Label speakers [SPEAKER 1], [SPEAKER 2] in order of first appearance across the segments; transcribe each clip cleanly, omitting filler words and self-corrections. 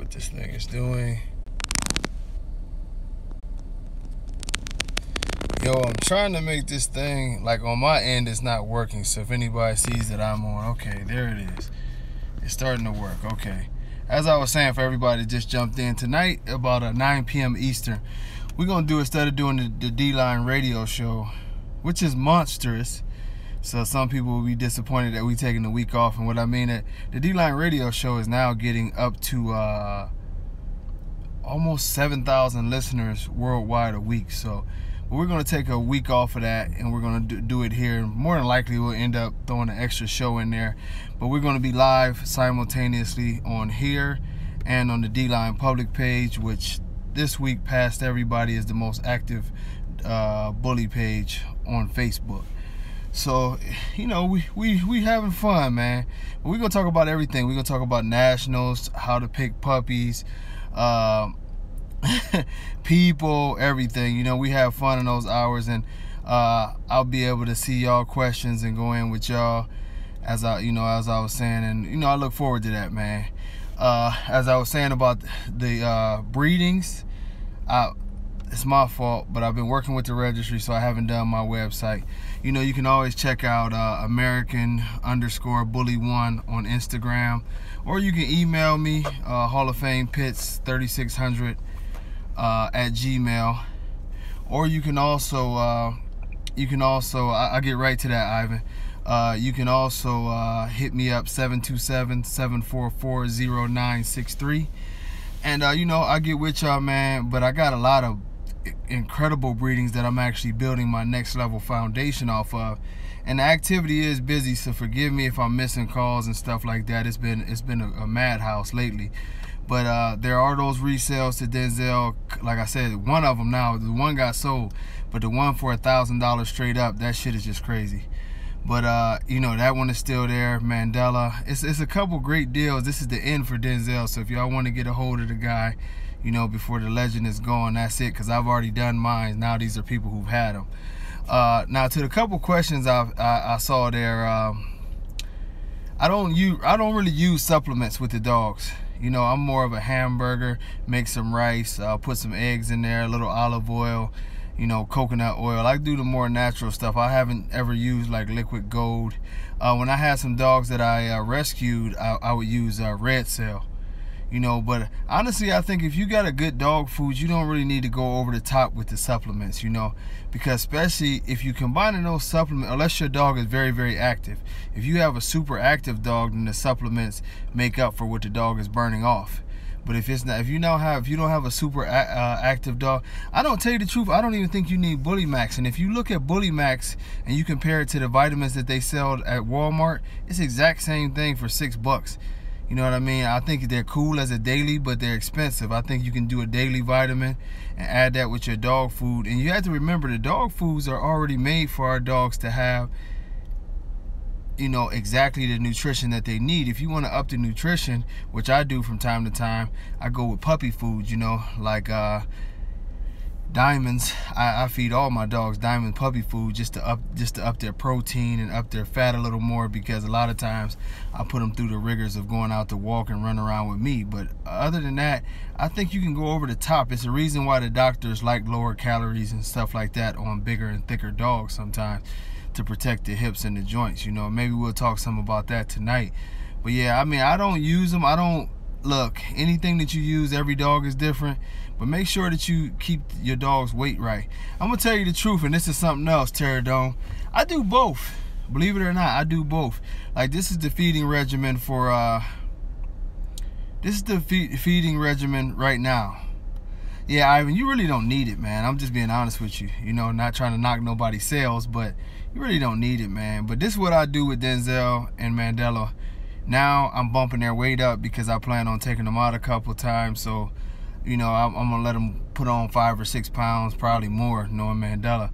[SPEAKER 1] what this thing is doing. Yo, I'm trying to make this thing, like on my end, it's not working. So if anybody sees that I'm on, okay, there it is. It's starting to work, okay. As I was saying, for everybody that just jumped in, tonight about 9 p.m. Eastern, we're going to do, instead of doing the D-Line radio show, which is monstrous, so some people will be disappointed that we taking the week off. And what I mean, that the D-Line radio show is now getting up to almost 7,000 listeners worldwide a week. So we're going to take a week off of that, and we're going to do it here. More than likely, we'll end up throwing an extra show in there. But we're going to be live simultaneously on here and on the D-Line public page, which this week past everybody is the most active bully page on Facebook. So, you know, we having fun, man. But we're going to talk about everything. We're going to talk about nationals, how to pick puppies, people, everything. You know, we have fun in those hours, and I'll be able to see y'all questions and go in with y'all as I was saying, and you know, I look forward to that, man. As I was saying about the breedings, it's my fault, but I've been working with the registry, so I haven't done my website. You know, you can always check out American_bully1 on Instagram, or you can email me, Hall of Fame Pits 3600 at Gmail, or you can also I'll get right to that, Ivan. You can also hit me up 727-744-0963, and you know, I get with y'all, man. But I got a lot of incredible breedings that I'm actually building my next level foundation off of, and the activity is busy, so forgive me if I'm missing calls and stuff like that. It's been a madhouse lately, but there are those resales to Denzel. Like I said, one of them now, the one got sold, but the one for $1,000 straight up, that shit is just crazy. But you know, that one is still there. Mandela, it's a couple great deals. This is the end for Denzel, so if y'all want to get a hold of the guy, you know, before the legend is gone, that's it, because I've already done mine. Now these are people who've had them. Now to the couple questions I saw there, I don't really use supplements with the dogs. You know, I'm more of a hamburger, make some rice, put some eggs in there, a little olive oil, you know, coconut oil. I do the more natural stuff. I haven't ever used like liquid gold. When I had some dogs that I rescued, I would use Red Cell. You know, but honestly, I think if you got a good dog food, you don't really need to go over the top with the supplements, you know, because especially if you combine those supplements, unless your dog is very, very active. If you have a super active dog, then the supplements make up for what the dog is burning off. But if it's not, if you don't have a super active dog, I don't tell you the truth, I don't even think you need Bully Max. And if you look at Bully Max and you compare it to the vitamins that they sell at Walmart, it's the exact same thing for $6. You know what I mean? I think they're cool as a daily, but they're expensive. I think you can do a daily vitamin and add that with your dog food. And you have to remember, the dog foods are already made for our dogs to have, you know, exactly the nutrition that they need. If you want to up the nutrition, which I do from time to time, I go with puppy food, you know, like Diamonds. I feed all my dogs Diamond puppy food just to up their protein and up their fat a little more, because a lot of times I put them through the rigors of going out to walk and run around with me. But other than that, I think you can go over the top. It's a reason why the doctors like lower calories and stuff like that on bigger and thicker dogs sometimes, to protect the hips and the joints. You know, maybe we'll talk some about that tonight. But yeah, I mean, I don't use them. Look, anything that you use, every dog is different, but make sure that you keep your dog's weight right. I'm gonna tell you the truth, and this is something else, Pterodome. I do both. Believe it or not, I do both. Like, this is the feeding regimen for feeding regimen right now. Yeah, Ivan, you really don't need it, man. I'm just being honest with you. You know, not trying to knock nobody's sales, but you really don't need it, man. But this is what I do with Denzel and Mandela. Now I'm bumping their weight up because I plan on taking them out a couple times. So, you know, I'm going to let them put on 5 or 6 pounds, probably more, knowing Mandela.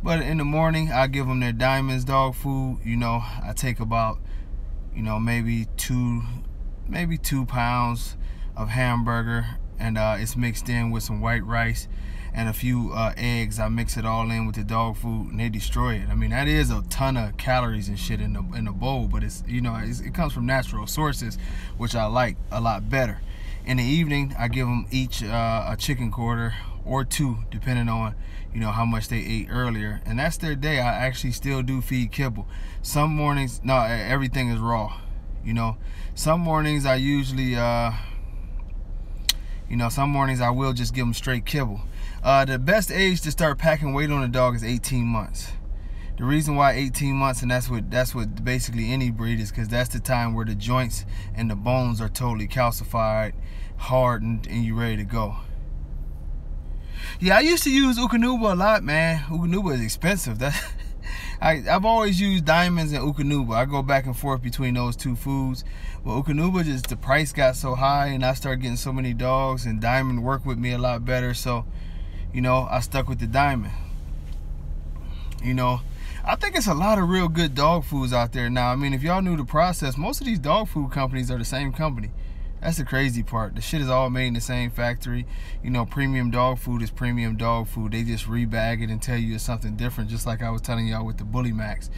[SPEAKER 1] But in the morning, I give them their Diamonds dog food. You know, I take about, you know, maybe 2 pounds of hamburger, and it's mixed in with some white rice and a few eggs. I mix it all in with the dog food, and they destroy it. I mean, that is a ton of calories and shit in the bowl, but it's, you know, it comes from natural sources, which I like a lot better. In the evening, I give them each a chicken quarter or 2, depending on, you know, how much they ate earlier. And that's their day. I actually still do feed kibble. Some mornings, no, everything is raw. You know, some mornings I usually, some mornings I will just give them straight kibble. The best age to start packing weight on a dog is 18 months. The reason why 18 months, and that's what basically any breed is, because that's the time where the joints and the bones are totally calcified, hardened, and you're ready to go. Yeah, I used to use Eukanuba a lot, man. Eukanuba is expensive. I've always used diamonds and Eukanuba. I go back and forth between those 2 foods. But Eukanuba, just the price got so high, and I started getting so many dogs, and diamond worked with me a lot better. So, you know, I stuck with the diamond. You know, I think it's a lot of real good dog foods out there now. I mean, if y'all knew the process, most of these dog food companies are the same company. That's the crazy part. The shit is all made in the same factory. You know, premium dog food is premium dog food. They just rebag it and tell you it's something different, just like I was telling y'all with the Bully Max.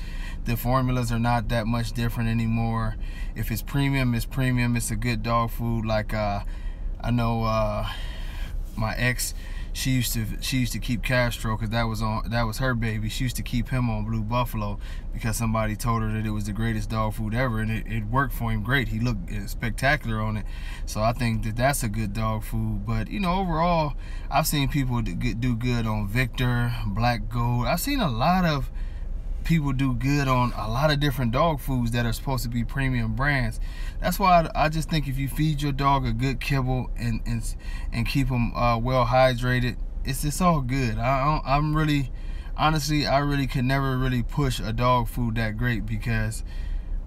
[SPEAKER 1] The formulas are not that much different anymore. If it's premium, it's premium. It's a good dog food. Like I know my ex, she used to keep Castro, because that was her baby. She used to keep him on Blue Buffalo because somebody told her that it was the greatest dog food ever, and it worked for him great. He looked spectacular on it. So I think that that's a good dog food. But you know, overall, I've seen people do good on Victor, Black Gold. I've seen a lot of people do good on a lot of different dog foods that are supposed to be premium brands. That's why I just think if you feed your dog a good kibble and keep them well hydrated, it's all good. I'm really, honestly, I really could never really push a dog food that great, because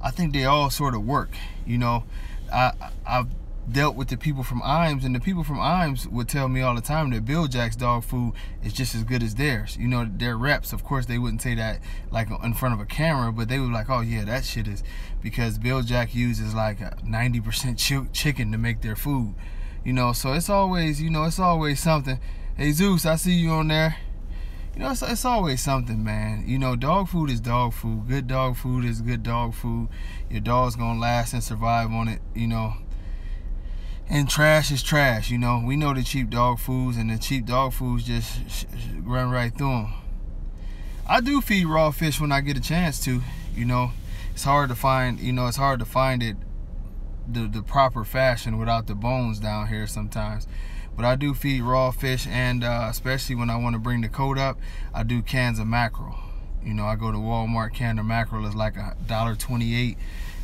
[SPEAKER 1] I think they all sort of work. You know, I've dealt with the people from Iams, and the people from Iams would tell me all the time that Bill Jack's dog food is just as good as theirs. You know, their reps, of course, they wouldn't say that like in front of a camera, but they would be like, oh yeah, that shit is, because Bill Jack uses like a 90% chicken to make their food. You know, so it's always, you know, it's always something. Hey Zeus, I see you on there. You know, it's always something, man. You know, dog food is dog food. Good dog food is good dog food. Your dog's gonna last and survive on it, you know. And trash is trash, you know. We know the cheap dog foods, and the cheap dog foods just run right through them. I do feed raw fish when I get a chance to, you know. It's hard to find, you know, it's hard to find it the proper fashion without the bones down here sometimes. But I do feed raw fish, and especially when I want to bring the coat up, I do cans of mackerel. You know, I go to Walmart, can of mackerel is like $1.28.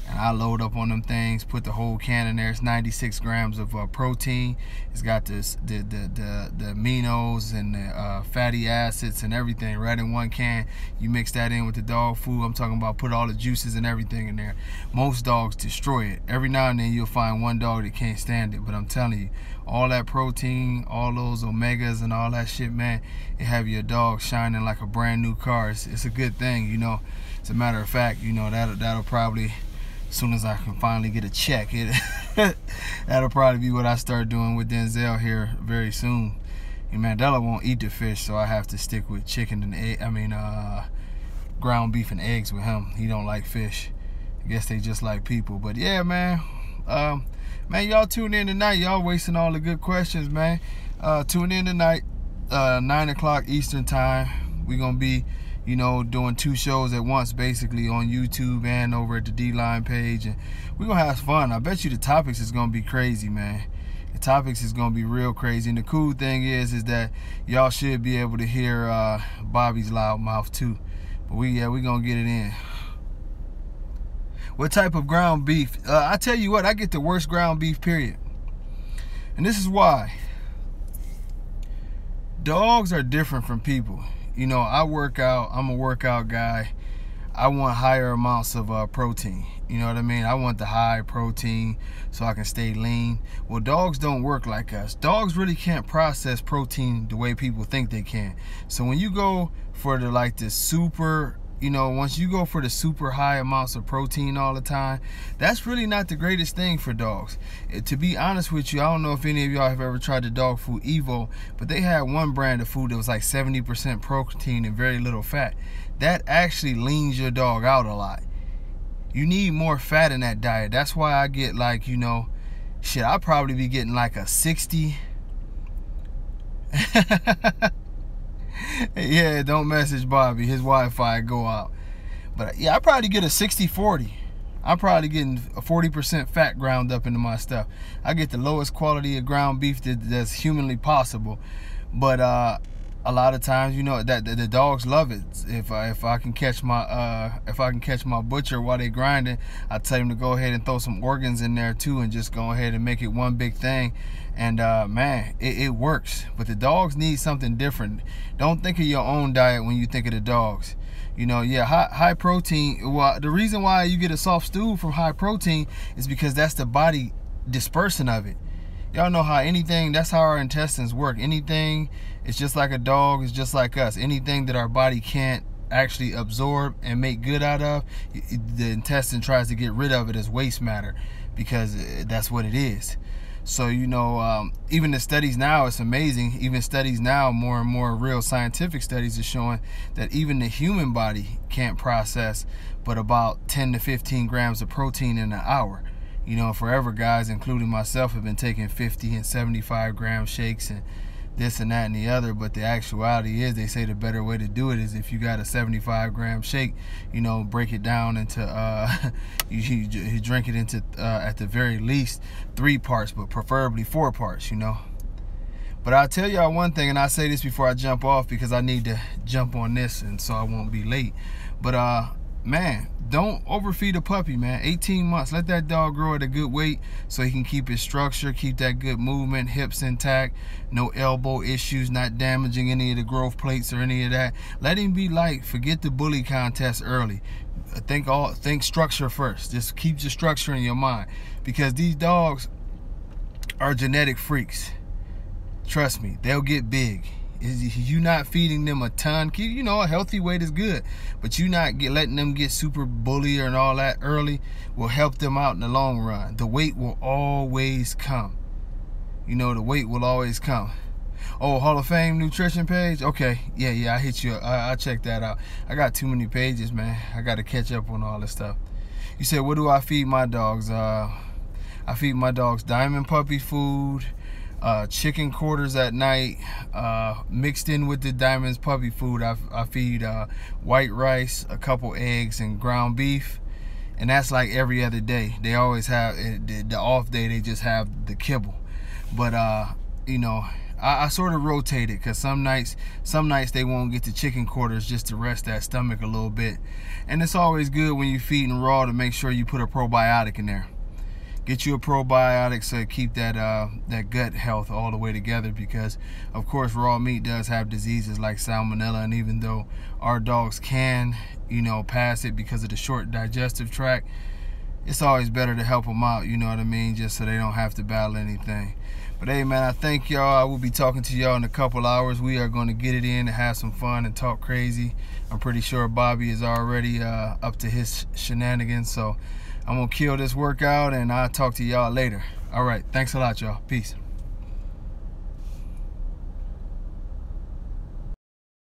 [SPEAKER 1] And I load up on them things, put the whole can in there. It's 96 grams of protein. It's got the aminos and the fatty acids and everything right in one can. You mix that in with the dog food. I'm talking about put all the juices and everything in there. Most dogs destroy it. Every now and then you'll find one dog that can't stand it. But I'm telling you, all that protein, all those omegas and all that shit, man, it have your dog shining like a brand new car. It's a good thing, you know. As a matter of fact, you know, that'll probably, as soon as I can finally get a check, that'll probably be what I start doing with Denzel here very soon. And Mandela won't eat the fish, so I have to stick with chicken and egg. Ground beef and eggs with him. He don't like fish. I guess they just like people. But yeah, man. Man, y'all tune in tonight. Y'all wasting all the good questions, man. Tune in tonight, 9 o'clock Eastern time. We're gonna be, you know, doing 2 shows at once, basically, on YouTube and over at the D-Line page. And we're going to have fun. I bet you the topics is going to be crazy, man. The topics is going to be real crazy. And the cool thing is that y'all should be able to hear Bobby's loud mouth, too. But we're going to get it in. What type of ground beef? I tell you what, I get the worst ground beef, period. And this is why. Dogs are different from people. You know, I work out. I'm a workout guy. I want higher amounts of protein. You know what I mean? I want the high protein so I can stay lean. Well, dogs don't work like us. Dogs really can't process protein the way people think they can. So when you go for the super, you know, once you go for the super high amounts of protein all the time, that's really not the greatest thing for dogs. To be honest with you, I don't know if any of y'all have ever tried the dog food Evo, but they had one brand of food that was like 70% protein and very little fat. That actually leans your dog out a lot. You need more fat in that diet. That's why I get, like, you know, shit, I'd probably be getting like a 60. Yeah, don't message Bobby. His Wi-Fi go out. But yeah, I probably get a 60-40. I'm probably getting a 40% fat ground up into my stuff. I get the lowest quality of ground beef that's humanly possible. But a lot of times, you know, that the dogs love it. If I can catch my butcher while they grinding, I tell him to go ahead and throw some organs in there too, and just go ahead and make it one big thing. And man, it works. But the dogs need something different. Don't think of your own diet when you think of the dogs. You know, yeah, high protein. Well, the reason why you get a soft stool from high protein is because that's the body dispersing of it. Y'all know how that's how our intestines work. Anything, it's just like a dog, it's just like us. Anything that our body can't actually absorb and make good out of, the intestine tries to get rid of it as waste matter, because that's what it is. So, you know, even the studies now, it's amazing. Even studies now, more and more real scientific studies are showing that even the human body can't process but about 10 to 15 grams of protein in an hour. You know, forever guys, including myself, have been taking 50 and 75 gram shakes and this and that and the other. But the actuality is, they say the better way to do it is, if you got a 75 gram shake, you know, break it down into you drink it into at the very least 3 parts, but preferably 4 parts, you know. But I'll tell y'all one thing, and I say this before I jump off because I need to jump on this and so I won't be late. But man, don't overfeed a puppy, man. 18 months, let that dog grow at a good weight so he can keep his structure, keep that good movement, hips intact, no elbow issues, not damaging any of the growth plates or any of that. Let him be light. Forget the bully contest early. Think structure first. Just keep your structure in your mind, because these dogs are genetic freaks. Trust me, they'll get big. You not feeding them a ton. You know, a healthy weight is good, but you not letting them get super bully and all that early will help them out in the long run. The weight will always come. You know, the weight will always come. Oh, Hall of Fame nutrition page? Okay, yeah, I hit you. I'll check that out. I got too many pages, man. I got to catch up on all this stuff. You said, what do I feed my dogs? I feed my dogs diamond puppy food, chicken quarters at night, mixed in with the Diamonds puppy food. I feed white rice, a couple eggs, and ground beef, and that's like every other day. They always have the off day, they just have the kibble. But you know, I sort of rotate it, because some nights they won't get the chicken quarters just to rest that stomach a little bit. And it's always good when you're feeding raw to make sure you put a probiotic in there. Get you a probiotic so keep that that gut health all the way together, because of course raw meat does have diseases like salmonella, and even though our dogs can, you know, pass it because of the short digestive tract, it's always better to help them out, you know what I mean, just so they don't have to battle anything. But hey man, I thank y'all. I will be talking to y'all in a couple hours. We are going to get it in and have some fun and talk crazy. I'm pretty sure Bobby is already up to his shenanigans, so I'm gonna kill this workout and I'll talk to y'all later. All right, thanks a lot, y'all. Peace.